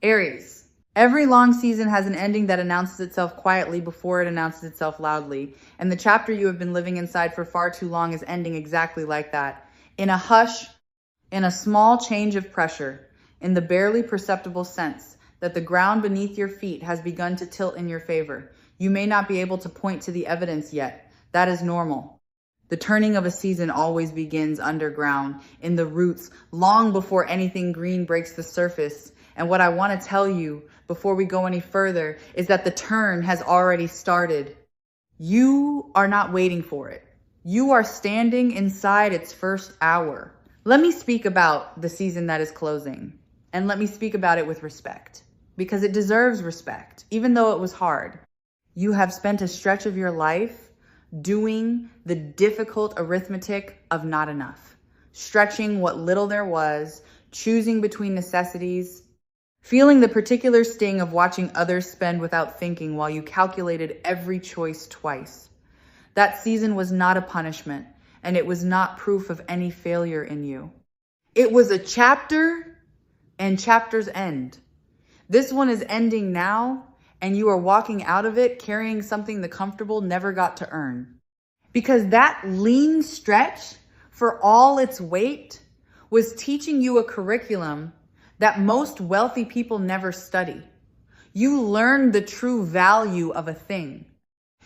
Aries. Every long season has an ending that announces itself quietly before it announces itself loudly. And the chapter you have been living inside for far too long is ending exactly like that. In a hush, in a small change of pressure, in the barely perceptible sense that the ground beneath your feet has begun to tilt in your favor. You may not be able to point to the evidence yet. That is normal. The turning of a season always begins underground, in the roots, long before anything green breaks the surface. And what I want to tell you before we go any further is that the turn has already started. You are not waiting for it. You are standing inside its first hour. Let me speak about the season that is closing, and let me speak about it with respect, because it deserves respect, even though it was hard. You have spent a stretch of your life doing the difficult arithmetic of not enough, stretching what little there was, choosing between necessities, feeling the particular sting of watching others spend without thinking while you calculated every choice twice. That season was not a punishment, and it was not proof of any failure in you. It was a chapter, and chapters end. This one is ending now, and you are walking out of it carrying something the comfortable never got to earn. Because that lean stretch, for all its weight, was teaching you a curriculum that most wealthy people never study. You learned the true value of a thing.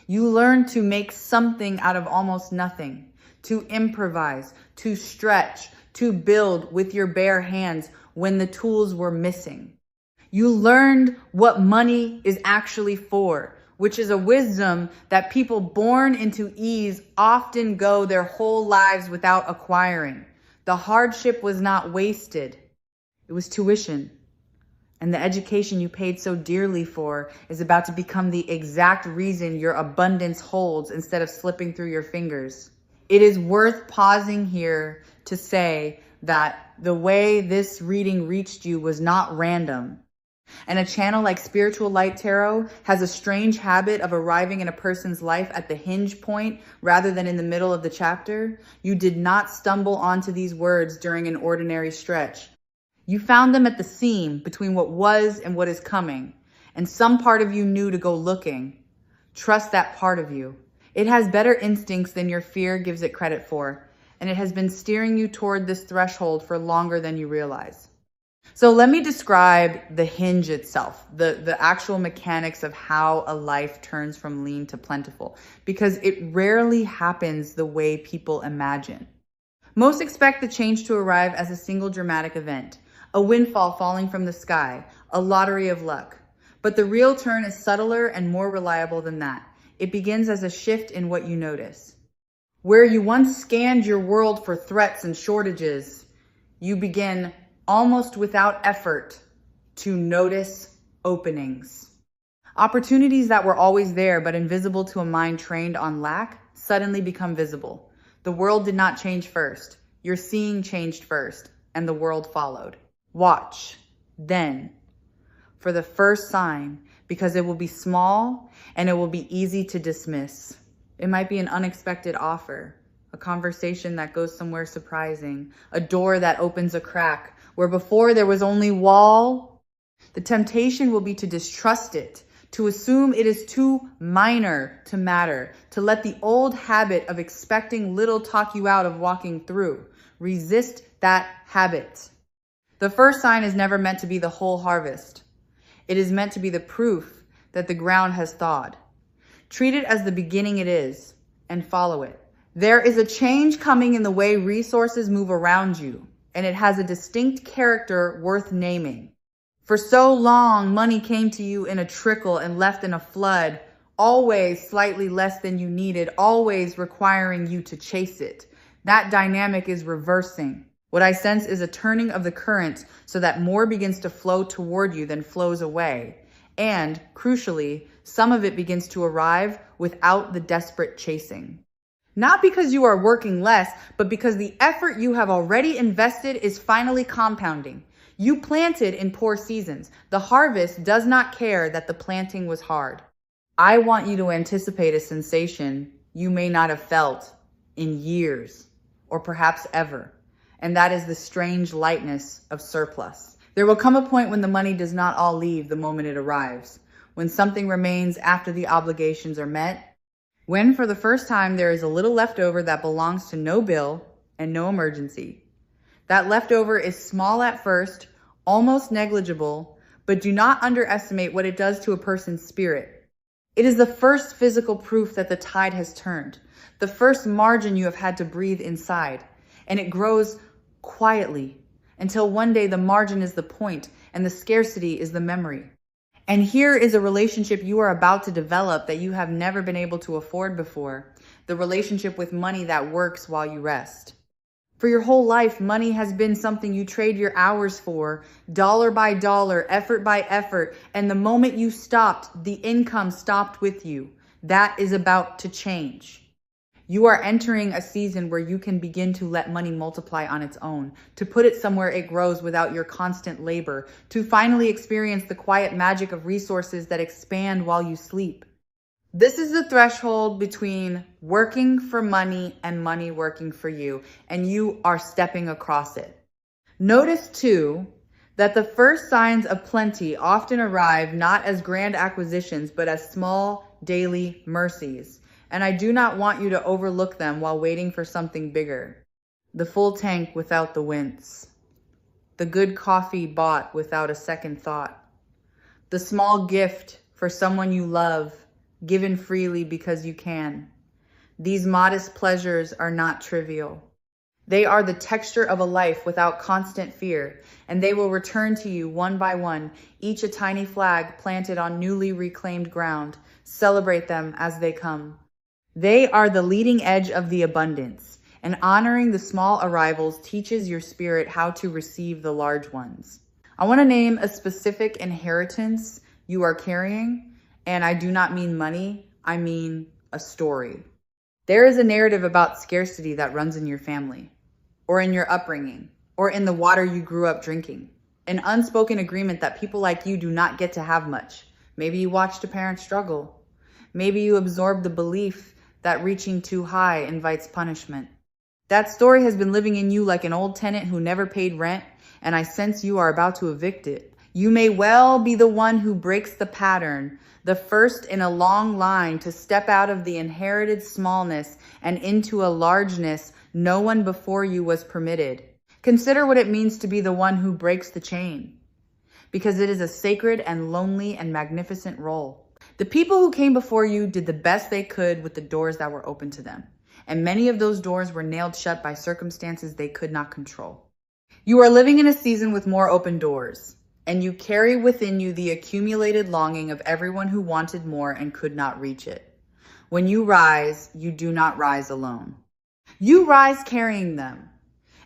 You learned to make something out of almost nothing, to improvise, to stretch, to build with your bare hands when the tools were missing. You learned what money is actually for, which is a wisdom that people born into ease often go their whole lives without acquiring. The hardship was not wasted. It was tuition. And the education you paid so dearly for is about to become the exact reason your abundance holds instead of slipping through your fingers. It is worth pausing here to say that the way this reading reached you was not random. And a channel like Spiritual Light Tarot has a strange habit of arriving in a person's life at the hinge point rather than in the middle of the chapter. You did not stumble onto these words during an ordinary stretch. You found them at the seam between what was and what is coming. And some part of you knew to go looking. Trust that part of you. It has better instincts than your fear gives it credit for. And it has been steering you toward this threshold for longer than you realize. So let me describe the hinge itself, the actual mechanics of how a life turns from lean to plentiful, because it rarely happens the way people imagine. Most expect the change to arrive as a single dramatic event, a windfall falling from the sky, a lottery of luck. But the real turn is subtler and more reliable than that. It begins as a shift in what you notice. Where you once scanned your world for threats and shortages, you begin almost without effort to notice openings. Opportunities that were always there but invisible to a mind trained on lack suddenly become visible. The world did not change first. Your seeing changed first, and the world followed. Watch, then, for the first sign, because it will be small and it will be easy to dismiss. It might be an unexpected offer, a conversation that goes somewhere surprising, a door that opens a crack where before there was only wall. The temptation will be to distrust it, to assume it is too minor to matter, to let the old habit of expecting little talk you out of walking through. Resist that habit. The first sign is never meant to be the whole harvest. It is meant to be the proof that the ground has thawed. Treat it as the beginning it is and follow it. There is a change coming in the way resources move around you, and it has a distinct character worth naming. For so long, money came to you in a trickle and left in a flood, always slightly less than you needed, always requiring you to chase it. That dynamic is reversing. What I sense is a turning of the current so that more begins to flow toward you than flows away. And, crucially, some of it begins to arrive without the desperate chasing. Not because you are working less, but because the effort you have already invested is finally compounding. You planted in poor seasons. The harvest does not care that the planting was hard. I want you to anticipate a sensation you may not have felt in years, or perhaps ever. And that is the strange lightness of surplus. There will come a point when the money does not all leave the moment it arrives, when something remains after the obligations are met, when for the first time there is a little left over that belongs to no bill and no emergency. That leftover is small at first, almost negligible, but do not underestimate what it does to a person's spirit. It is the first physical proof that the tide has turned, the first margin you have had to breathe inside, and it grows quietly until one day the margin is the point and the scarcity is the memory. And here is a relationship you are about to develop that you have never been able to afford before, the relationship with money that works while you rest. For your whole life, money has been something you trade your hours for, dollar by dollar, effort by effort, and the moment you stopped, the income stopped with you. That is about to change. You are entering a season where you can begin to let money multiply on its own, to put it somewhere it grows without your constant labor, to finally experience the quiet magic of resources that expand while you sleep. This is the threshold between working for money and money working for you, and you are stepping across it. Notice too that the first signs of plenty often arrive not as grand acquisitions, but as small daily mercies. And I do not want you to overlook them while waiting for something bigger. The full tank without the wince. The good coffee bought without a second thought. The small gift for someone you love, given freely because you can. These modest pleasures are not trivial. They are the texture of a life without constant fear, and they will return to you one by one, each a tiny flag planted on newly reclaimed ground. Celebrate them as they come. They are the leading edge of the abundance, and honoring the small arrivals teaches your spirit how to receive the large ones. I want to name a specific inheritance you are carrying. And I do not mean money, I mean a story. There is a narrative about scarcity that runs in your family, or in your upbringing, or in the water you grew up drinking. An unspoken agreement that people like you do not get to have much. Maybe you watched a parent struggle. Maybe you absorbed the belief that reaching too high invites punishment. That story has been living in you like an old tenant who never paid rent, and I sense you are about to evict it. You may well be the one who breaks the pattern, the first in a long line to step out of the inherited smallness and into a largeness no one before you was permitted. Consider what it means to be the one who breaks the chain, because it is a sacred and lonely and magnificent role. The people who came before you did the best they could with the doors that were open to them, and many of those doors were nailed shut by circumstances they could not control. You are living in a season with more open doors, and you carry within you the accumulated longing of everyone who wanted more and could not reach it. When you rise, you do not rise alone. You rise carrying them,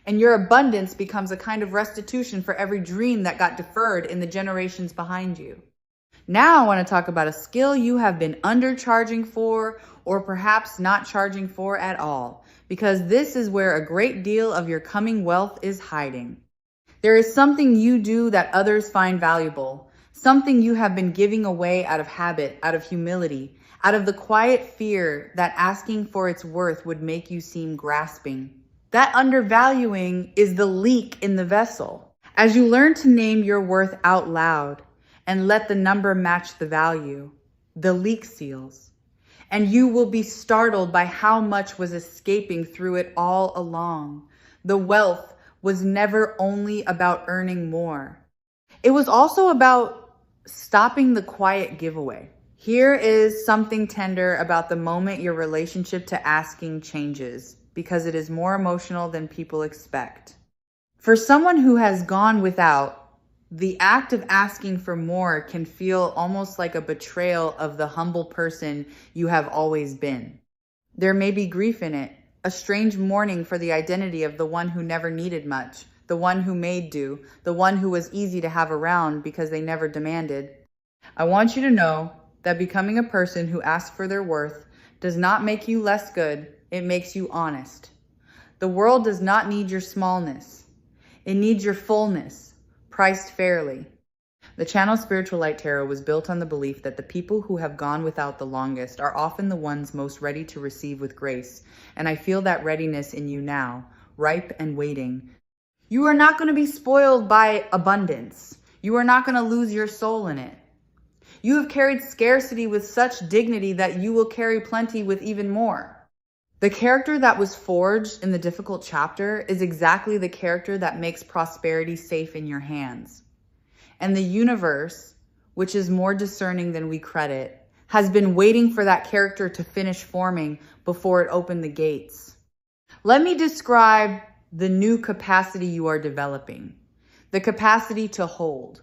and your abundance becomes a kind of restitution for every dream that got deferred in the generations behind you. Now I want to talk about a skill you have been undercharging for, or perhaps not charging for at all, because this is where a great deal of your coming wealth is hiding. There is something you do that others find valuable, something you have been giving away out of habit, out of humility, out of the quiet fear that asking for its worth would make you seem grasping. That undervaluing is the leak in the vessel. As you learn to name your worth out loud and let the number match the value, the leak seals, and you will be startled by how much was escaping through it all along. The wealth was never only about earning more. It was also about stopping the quiet giveaway. Here is something tender about the moment your relationship to asking changes, because it is more emotional than people expect. For someone who has gone without, the act of asking for more can feel almost like a betrayal of the humble person you have always been. There may be grief in it, a strange mourning for the identity of the one who never needed much, the one who made do, the one who was easy to have around because they never demanded. I want you to know that becoming a person who asks for their worth does not make you less good, it makes you honest. The world does not need your smallness. It needs your fullness, priced fairly. The channel Spiritual Light Tarot was built on the belief that the people who have gone without the longest are often the ones most ready to receive with grace, and I feel that readiness in you now, ripe and waiting. You are not going to be spoiled by abundance. You are not going to lose your soul in it. You have carried scarcity with such dignity that you will carry plenty with even more. The character that was forged in the difficult chapter is exactly the character that makes prosperity safe in your hands. And the universe, which is more discerning than we credit, has been waiting for that character to finish forming before it opened the gates. Let me describe the new capacity you are developing, the capacity to hold.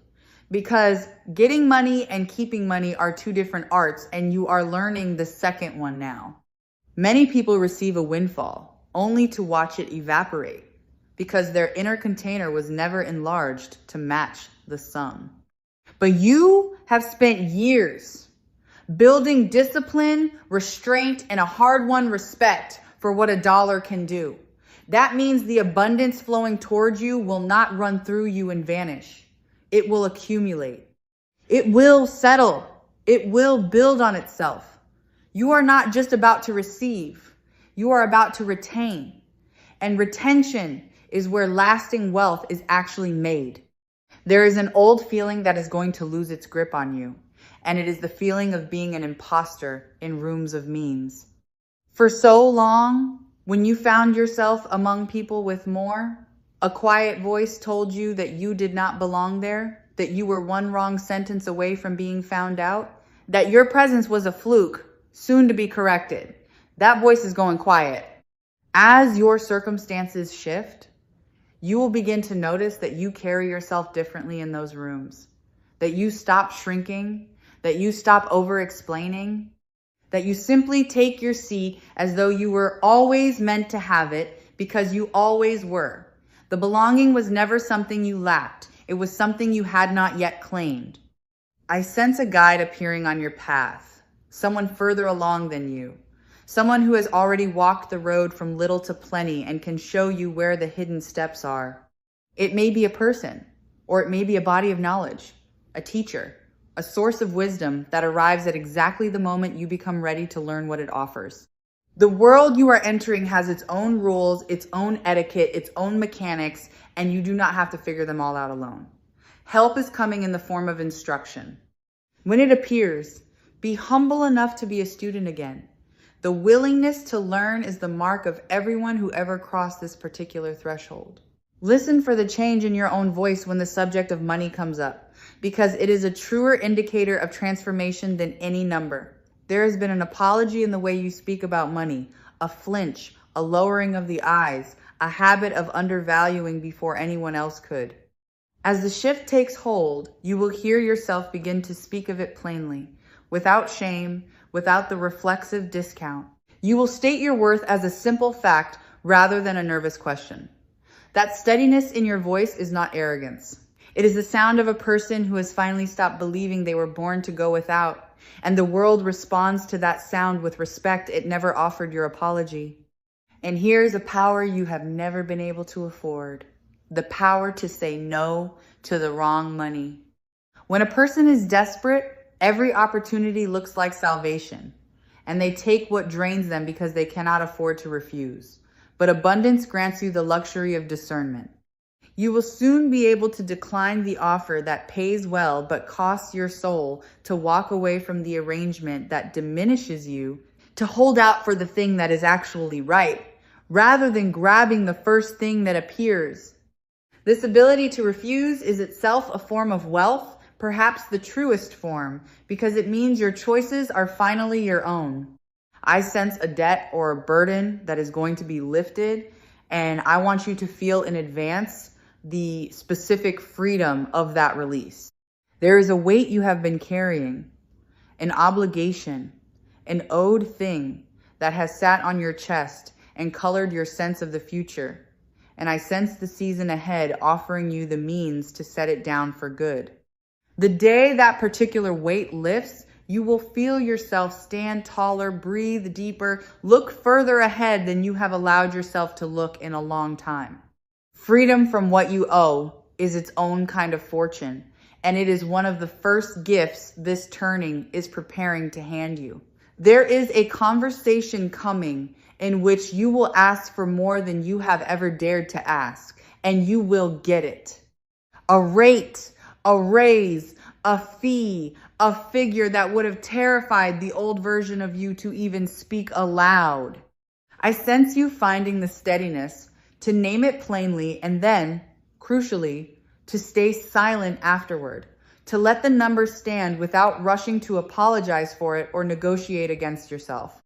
Because getting money and keeping money are two different arts, and you are learning the second one now. Many people receive a windfall only to watch it evaporate because their inner container was never enlarged to match the sum. But you have spent years building discipline, restraint, and a hard-won respect for what a dollar can do. That means the abundance flowing towards you will not run through you and vanish. It will accumulate. It will settle. It will build on itself. You are not just about to receive. You are about to retain. And retention is where lasting wealth is actually made. There is an old feeling that is going to lose its grip on you. And it is the feeling of being an imposter in rooms of means. For so long, when you found yourself among people with more, a quiet voice told you that you did not belong there, that you were one wrong sentence away from being found out, that your presence was a fluke, soon to be corrected. That voice is going quiet. As your circumstances shift, you will begin to notice that you carry yourself differently in those rooms, that you stop shrinking, that you stop over-explaining, that you simply take your seat as though you were always meant to have it because you always were. The belonging was never something you lacked. It was something you had not yet claimed. I sense a guide appearing on your path, someone further along than you, someone who has already walked the road from little to plenty and can show you where the hidden steps are. It may be a person, or it may be a body of knowledge, a teacher, a source of wisdom that arrives at exactly the moment you become ready to learn what it offers. The world you are entering has its own rules, its own etiquette, its own mechanics, and you do not have to figure them all out alone. Help is coming in the form of instruction. When it appears, be humble enough to be a student again. The willingness to learn is the mark of everyone who ever crossed this particular threshold. Listen for the change in your own voice when the subject of money comes up, because it is a truer indicator of transformation than any number. There has been an apology in the way you speak about money, a flinch, a lowering of the eyes, a habit of undervaluing before anyone else could. As the shift takes hold, you will hear yourself begin to speak of it plainly, without shame, without the reflexive discount. You will state your worth as a simple fact rather than a nervous question. That steadiness in your voice is not arrogance. It is the sound of a person who has finally stopped believing they were born to go without, and the world responds to that sound with respect it never offered your apology. And here's a power you have never been able to afford. The power to say no to the wrong money. When a person is desperate, every opportunity looks like salvation, and they take what drains them because they cannot afford to refuse. But abundance grants you the luxury of discernment. You will soon be able to decline the offer that pays well but costs your soul, to walk away from the arrangement that diminishes you, to hold out for the thing that is actually right, rather than grabbing the first thing that appears. This ability to refuse is itself a form of wealth, perhaps the truest form, because it means your choices are finally your own. I sense a debt or a burden that is going to be lifted, and I want you to feel in advance the specific freedom of that release. There is a weight you have been carrying, an obligation, an owed thing that has sat on your chest and colored your sense of the future. And I sense the season ahead offering you the means to set it down for good. The day that particular weight lifts, you will feel yourself stand taller, breathe deeper, look further ahead than you have allowed yourself to look in a long time. Freedom from what you owe is its own kind of fortune, and it is one of the first gifts this turning is preparing to hand you. There is a conversation coming in which you will ask for more than you have ever dared to ask, and you will get it. A rate, a raise, a fee, a figure that would have terrified the old version of you to even speak aloud. I sense you finding the steadiness to name it plainly and then, crucially, to stay silent afterward, to let the number stand without rushing to apologize for it or negotiate against yourself.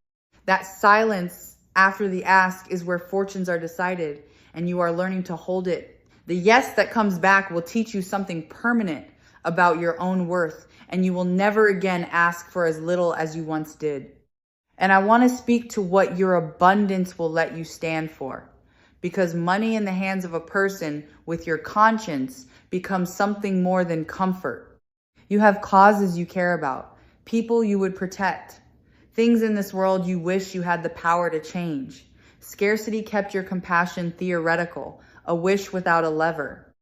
That silence after the ask is where fortunes are decided, and you are learning to hold it. The yes that comes back will teach you something permanent about your own worth, and you will never again ask for as little as you once did. And I want to speak to what your abundance will let you stand for, because money in the hands of a person with your conscience becomes something more than comfort. You have causes you care about, people you would protect, things in this world you wish you had the power to change. Scarcity kept your compassion theoretical, a wish without a lever.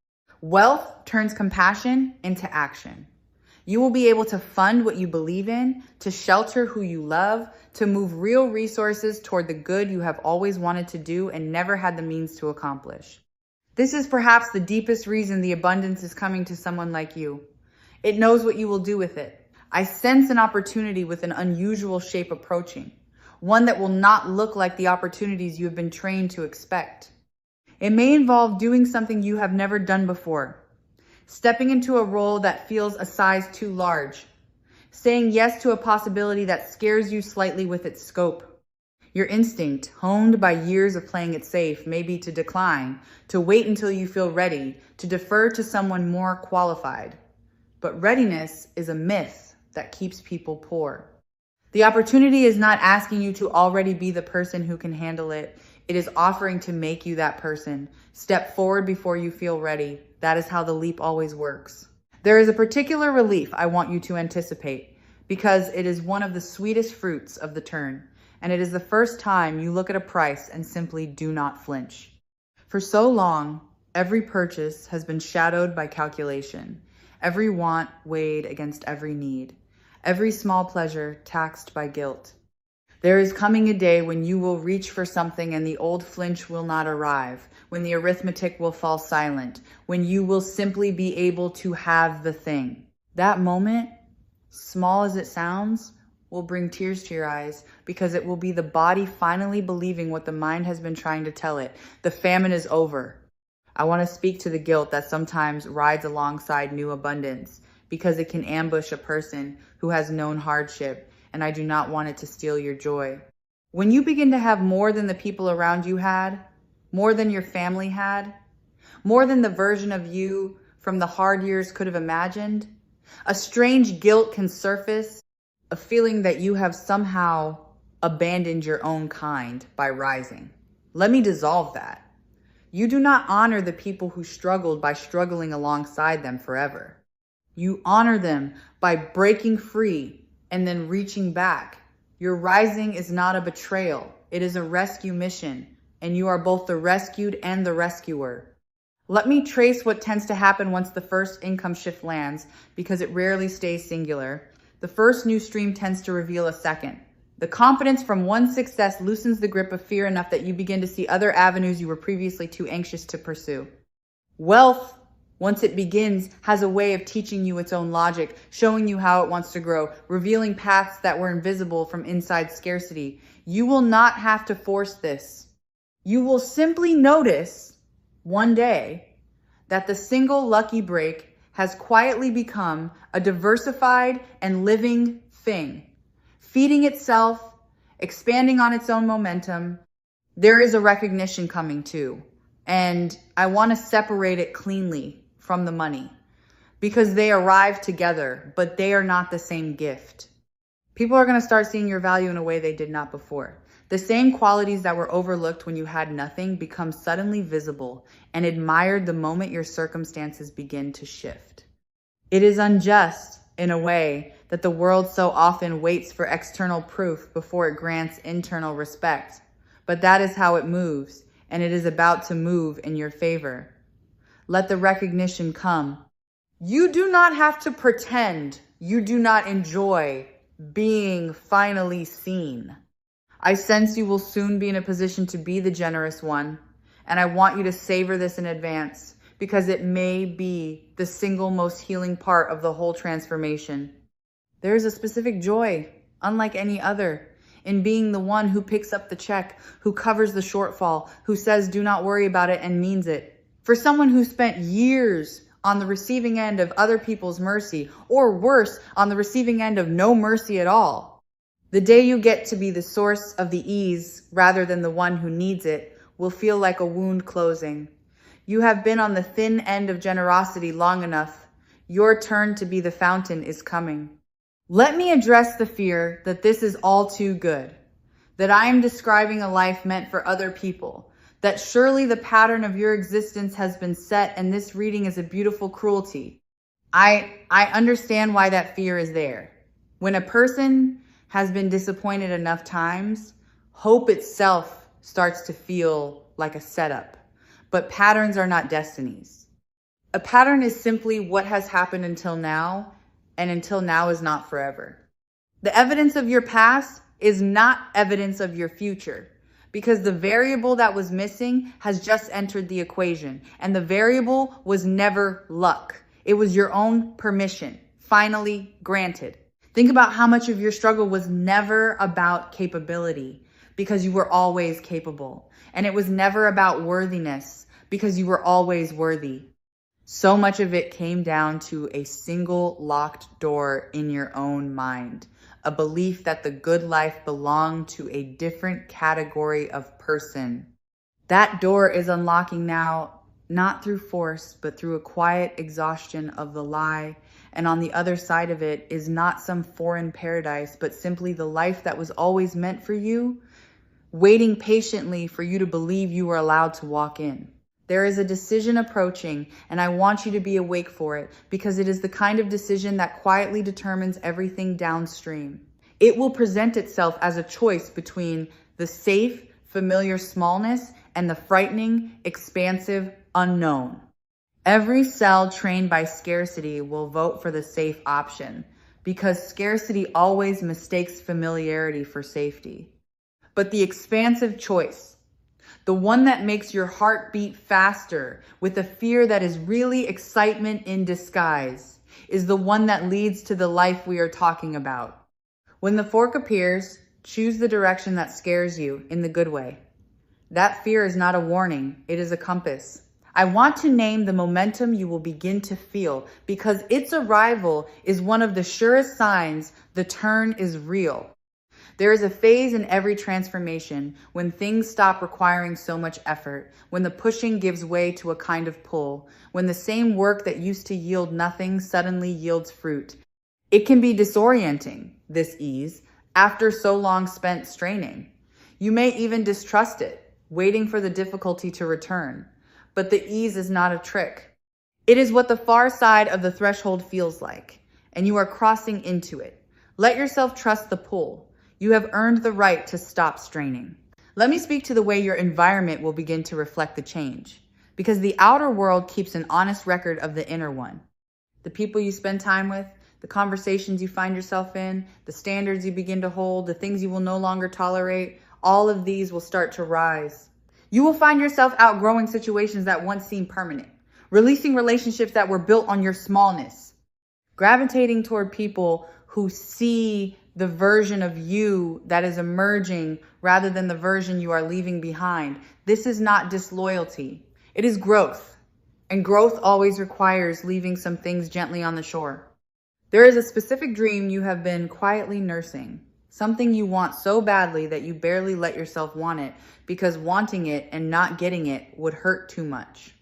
Wealth turns compassion into action. You will be able to fund what you believe in, to shelter who you love, to move real resources toward the good you have always wanted to do and never had the means to accomplish. This is perhaps the deepest reason the abundance is coming to someone like you. It knows what you will do with it. I sense an opportunity with an unusual shape approaching, one that will not look like the opportunities you have been trained to expect. It may involve doing something you have never done before, stepping into a role that feels a size too large, saying yes to a possibility that scares you slightly with its scope. Your instinct, honed by years of playing it safe, may be to decline, to wait until you feel ready, to defer to someone more qualified. But readiness is a myth that keeps people poor. The opportunity is not asking you to already be the person who can handle it. It is offering to make you that person. Step forward before you feel ready. That is how the leap always works. There is a particular relief I want you to anticipate because it is one of the sweetest fruits of the turn, and it is the first time you look at a price and simply do not flinch. For so long, every purchase has been shadowed by calculation, every want weighed against every need, every small pleasure taxed by guilt. There is coming a day when you will reach for something and the old flinch will not arrive, when the arithmetic will fall silent, when you will simply be able to have the thing. That moment, small as it sounds, will bring tears to your eyes because it will be the body finally believing what the mind has been trying to tell it. The famine is over. I want to speak to the guilt that sometimes rides alongside new abundance because it can ambush a person who has known hardship, and I do not want it to steal your joy. When you begin to have more than the people around you had, more than your family had, more than the version of you from the hard years could have imagined, a strange guilt can surface, a feeling that you have somehow abandoned your own kind by rising. Let me dissolve that. You do not honor the people who struggled by struggling alongside them forever. You honor them by breaking free and then reaching back. Your rising is not a betrayal. It is a rescue mission, and you are both the rescued and the rescuer. Let me trace what tends to happen once the first income shift lands, because it rarely stays singular. The first new stream tends to reveal a second. The confidence from one success loosens the grip of fear enough that you begin to see other avenues you were previously too anxious to pursue. Wealth, once it begins, has a way of teaching you its own logic, showing you how it wants to grow, revealing paths that were invisible from inside scarcity. You will not have to force this. You will simply notice one day that the single lucky break has quietly become a diversified and living thing, feeding itself, expanding on its own momentum. There is a recognition coming too, and I want to separate it cleanly from the money because they arrive together, but they are not the same gift. People are going to start seeing your value in a way they did not before. The same qualities that were overlooked when you had nothing become suddenly visible and admired the moment your circumstances begin to shift. It is unjust, in a way, that the world so often waits for external proof before it grants internal respect. But that is how it moves, and it is about to move in your favor. Let the recognition come. You do not have to pretend you do not enjoy being finally seen. I sense you will soon be in a position to be the generous one, And I want you to savor this in advance because it may be the single most healing part of the whole transformation. There is a specific joy, unlike any other, in being the one who picks up the check, who covers the shortfall, who says, do not worry about it and means it. For someone who spent years on the receiving end of other people's mercy, or worse, on the receiving end of no mercy at all. The day you get to be the source of the ease rather than the one who needs it will feel like a wound closing. You have been on the thin end of generosity long enough. Your turn to be the fountain is coming. Let me address the fear that this is all too good, that I am describing a life meant for other people, that surely the pattern of your existence has been set and this reading is a beautiful cruelty. I understand why that fear is there. When a person has been disappointed enough times, hope itself starts to feel like a setup. But patterns are not destinies. A pattern is simply what has happened until now, and until now is not forever. The evidence of your past is not evidence of your future, because the variable that was missing has just entered the equation, and the variable was never luck. It was your own permission, finally granted. Think about how much of your struggle was never about capability, because you were always capable. And it was never about worthiness, because you were always worthy. So much of it came down to a single locked door in your own mind, a belief that the good life belonged to a different category of person. That door is unlocking now, not through force, but through a quiet exhaustion of the lie. And on the other side of it is not some foreign paradise, but simply the life that was always meant for you, waiting patiently for you to believe you were allowed to walk in. There is a decision approaching, and I want you to be awake for it, because it is the kind of decision that quietly determines everything downstream. It will present itself as a choice between the safe, familiar smallness and the frightening, expansive unknown. Every cell trained by scarcity will vote for the safe option, because scarcity always mistakes familiarity for safety. But the expansive choice, the one that makes your heart beat faster with a fear that is really excitement in disguise, is the one that leads to the life we are talking about. When the fork appears, choose the direction that scares you in the good way. That fear is not a warning, it is a compass. I want to name the momentum you will begin to feel, because its arrival is one of the surest signs the turn is real. There is a phase in every transformation when things stop requiring so much effort, when the pushing gives way to a kind of pull, when the same work that used to yield nothing suddenly yields fruit. It can be disorienting, this ease, after so long spent straining. You may even distrust it, waiting for the difficulty to return. But the ease is not a trick. It is what the far side of the threshold feels like, and you are crossing into it. Let yourself trust the pull. You have earned the right to stop straining. Let me speak to the way your environment will begin to reflect the change, because the outer world keeps an honest record of the inner one. The people you spend time with, the conversations you find yourself in, the standards you begin to hold, the things you will no longer tolerate, all of these will start to rise. You will find yourself outgrowing situations that once seemed permanent, releasing relationships that were built on your smallness, gravitating toward people who see the version of you that is emerging rather than the version you are leaving behind. This is not disloyalty. It is growth. And growth always requires leaving some things gently on the shore. There is a specific dream you have been quietly nursing. Something you want so badly that you barely let yourself want it, because wanting it and not getting it would hurt too much.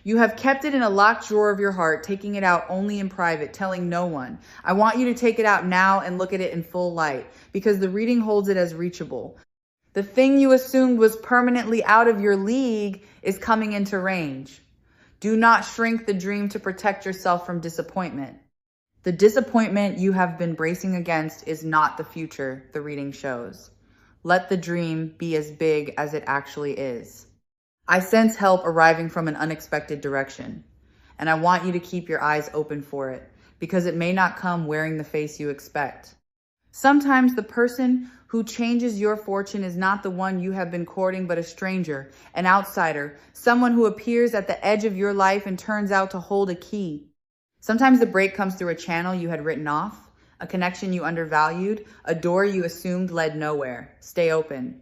You have kept it in a locked drawer of your heart, taking it out only in private, telling no one. I want you to take it out now and look at it in full light, because the reading holds it as reachable. The thing you assumed was permanently out of your league is coming into range. Do not shrink the dream to protect yourself from disappointment. The disappointment you have been bracing against is not the future, the reading shows. Let the dream be as big as it actually is. I sense help arriving from an unexpected direction, and I want you to keep your eyes open for it, because it may not come wearing the face you expect. Sometimes the person who changes your fortune is not the one you have been courting, but a stranger, an outsider, someone who appears at the edge of your life and turns out to hold a key. Sometimes the break comes through a channel you had written off, a connection you undervalued, a door you assumed led nowhere. Stay open.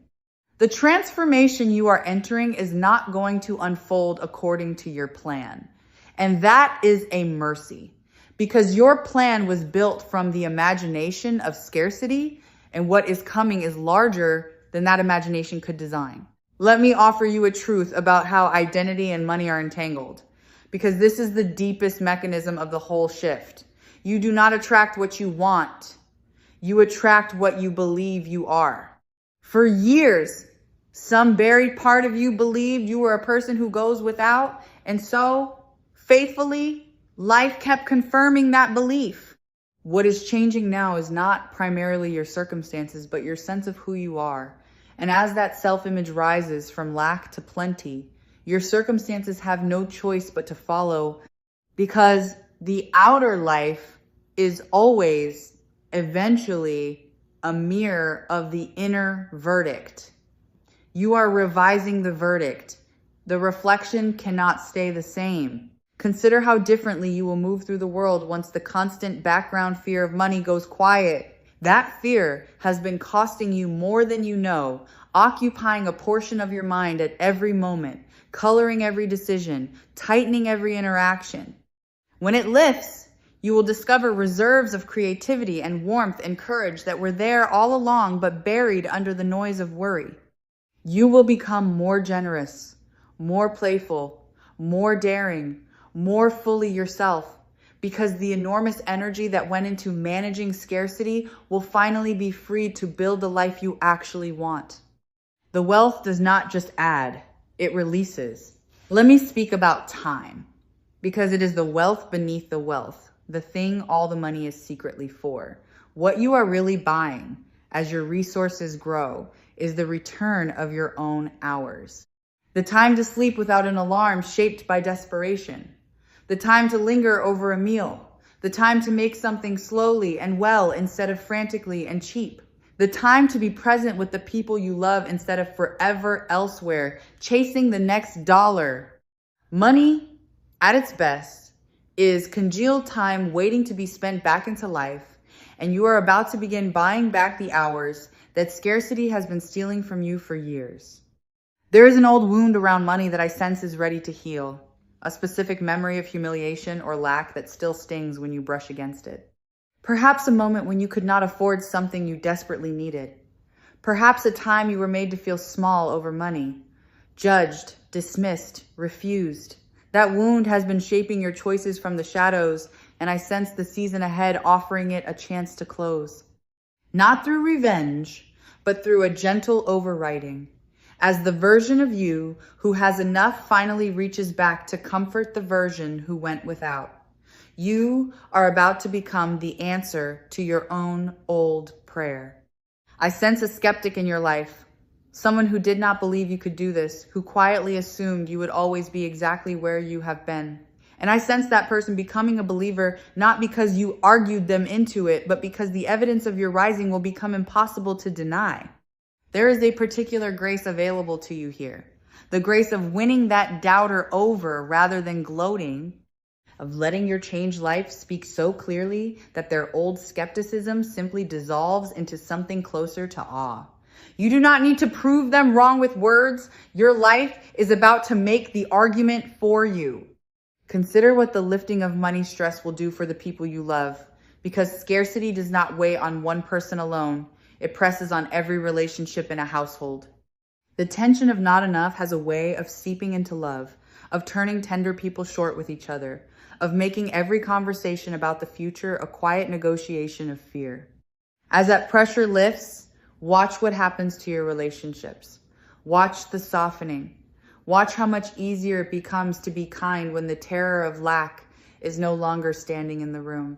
The transformation you are entering is not going to unfold according to your plan. And that is a mercy, because your plan was built from the imagination of scarcity, and what is coming is larger than that imagination could design. Let me offer you a truth about how identity and money are entangled, because this is the deepest mechanism of the whole shift. You do not attract what you want. You attract what you believe you are. For years, some buried part of you believed you were a person who goes without, and so faithfully, life kept confirming that belief. What is changing now is not primarily your circumstances, but your sense of who you are. And as that self-image rises from lack to plenty, your circumstances have no choice but to follow, because the outer life is always, eventually, a mirror of the inner verdict. You are revising the verdict. The reflection cannot stay the same. Consider how differently you will move through the world once the constant background fear of money goes quiet. That fear has been costing you more than you know, occupying a portion of your mind at every moment, coloring every decision, tightening every interaction. When it lifts, you will discover reserves of creativity and warmth and courage that were there all along but buried under the noise of worry. You will become more generous, more playful, more daring, more fully yourself, because the enormous energy that went into managing scarcity will finally be freed to build the life you actually want. The wealth does not just add, it releases. Let me speak about time, because it is the wealth beneath the wealth, the thing all the money is secretly for. What you are really buying as your resources grow is the return of your own hours. The time to sleep without an alarm shaped by desperation. The time to linger over a meal. The time to make something slowly and well instead of frantically and cheap. The time to be present with the people you love instead of forever elsewhere, chasing the next dollar. Money, at its best, is congealed time waiting to be spent back into life, and you are about to begin buying back the hours that scarcity has been stealing from you for years. There is an old wound around money that I sense is ready to heal. A specific memory of humiliation or lack that still stings when you brush against it. Perhaps a moment when you could not afford something you desperately needed. Perhaps a time you were made to feel small over money. Judged, dismissed, refused. That wound has been shaping your choices from the shadows, and I sense the season ahead offering it a chance to close. Not through revenge, but through a gentle overwriting. As the version of you who has enough finally reaches back to comfort the version who went without. You are about to become the answer to your own old prayer. I sense a skeptic in your life, someone who did not believe you could do this, who quietly assumed you would always be exactly where you have been. And I sense that person becoming a believer, not because you argued them into it, but because the evidence of your rising will become impossible to deny. There is a particular grace available to you here. The grace of winning that doubter over rather than gloating, of letting your changed life speak so clearly that their old skepticism simply dissolves into something closer to awe. You do not need to prove them wrong with words. Your life is about to make the argument for you. Consider what the lifting of money stress will do for the people you love, because scarcity does not weigh on one person alone. It presses on every relationship in a household. The tension of not enough has a way of seeping into love, of turning tender people short with each other, of making every conversation about the future a quiet negotiation of fear. As that pressure lifts, watch what happens to your relationships. Watch the softening. Watch how much easier it becomes to be kind when the terror of lack is no longer standing in the room.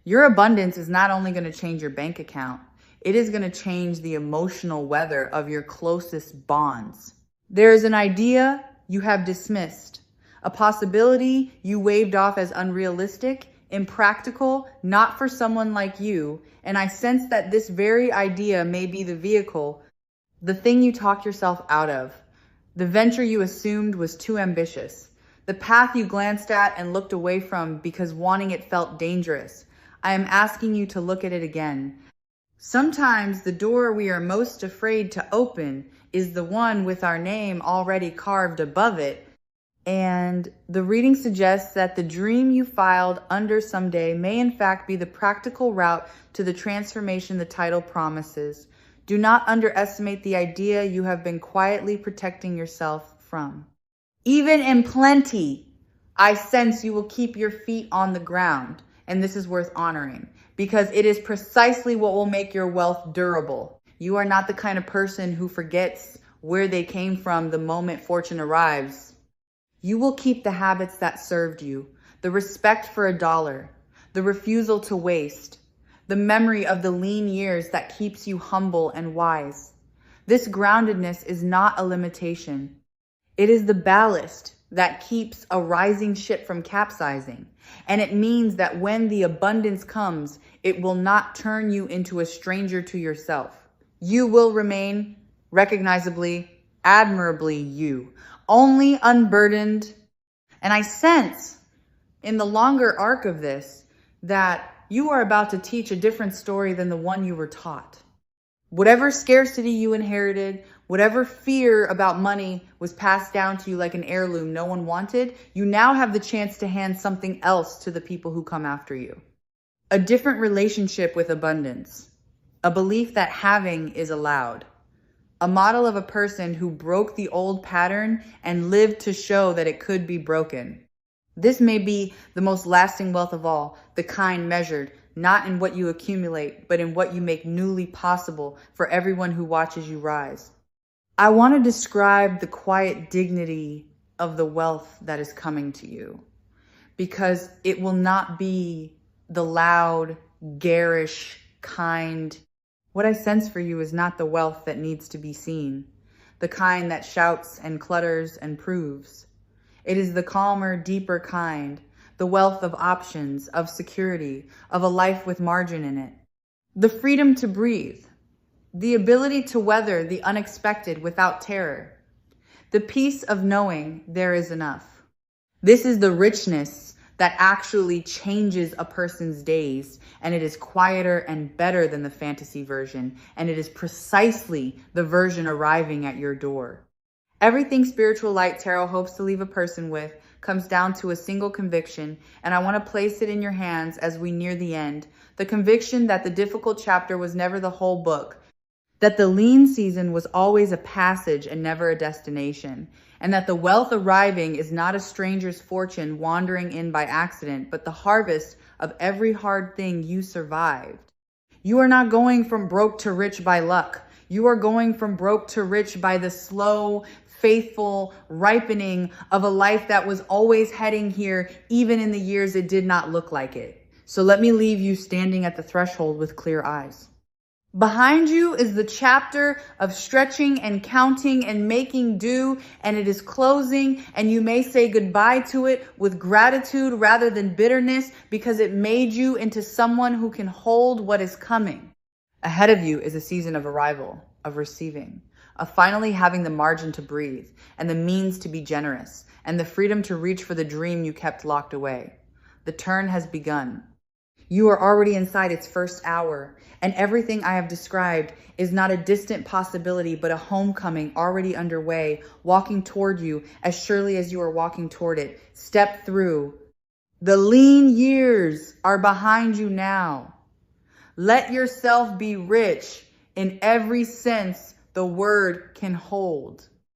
Your abundance is not only going to change your bank account, it is going to change the emotional weather of your closest bonds. There is an idea you have dismissed, a possibility you waved off as unrealistic, impractical, not for someone like you, and I sense that this very idea may be the vehicle, the thing you talked yourself out of. The venture you assumed was too ambitious. The path you glanced at and looked away from because wanting it felt dangerous. I am asking you to look at it again. Sometimes the door we are most afraid to open is the one with our name already carved above it. And the reading suggests that the dream you filed under someday may in fact be the practical route to the transformation the title promises. Do not underestimate the idea you have been quietly protecting yourself from. Even in plenty, I sense you will keep your feet on the ground, and this is worth honoring because it is precisely what will make your wealth durable. You are not the kind of person who forgets where they came from the moment fortune arrives. You will keep the habits that served you, the respect for a dollar, the refusal to waste, the memory of the lean years that keeps you humble and wise. This groundedness is not a limitation. It is the ballast that keeps a rising ship from capsizing. And it means that when the abundance comes, it will not turn you into a stranger to yourself. You will remain recognizably, admirably you, only unburdened. And I sense in the longer arc of this that you are about to teach a different story than the one you were taught. Whatever scarcity you inherited, whatever fear about money was passed down to you like an heirloom no one wanted, you now have the chance to hand something else to the people who come after you. A different relationship with abundance. A belief that having is allowed. A model of a person who broke the old pattern and lived to show that it could be broken. This may be the most lasting wealth of all, the kind measured, not in what you accumulate, but in what you make newly possible for everyone who watches you rise. I want to describe the quiet dignity of the wealth that is coming to you, because it will not be the loud, garish, kind. What I sense for you is not the wealth that needs to be seen, the kind that shouts and clutters and proves. It is the calmer, deeper kind, the wealth of options, of security, of a life with margin in it. The freedom to breathe, the ability to weather the unexpected without terror, the peace of knowing there is enough. This is the richness that actually changes a person's days, and it is quieter and better than the fantasy version, and it is precisely the version arriving at your door. Everything Spiritual Light Tarot hopes to leave a person with comes down to a single conviction, and I want to place it in your hands as we near the end. The conviction that the difficult chapter was never the whole book, that the lean season was always a passage and never a destination, and that the wealth arriving is not a stranger's fortune wandering in by accident, but the harvest of every hard thing you survived. You are not going from broke to rich by luck. You are going from broke to rich by the slow, faithful ripening of a life that was always heading here, even in the years it did not look like it. So let me leave you standing at the threshold with clear eyes. Behind you is the chapter of stretching and counting and making do, and it is closing, and you may say goodbye to it with gratitude rather than bitterness, because it made you into someone who can hold what is coming. Ahead of you is a season of arrival, of receiving, of finally having the margin to breathe, and the means to be generous, and the freedom to reach for the dream you kept locked away. The turn has begun. You are already inside its first hour, and everything I have described is not a distant possibility, but a homecoming already underway, walking toward you as surely as you are walking toward it. Step through. The lean years are behind you now. Let yourself be rich in every sense the word can hold.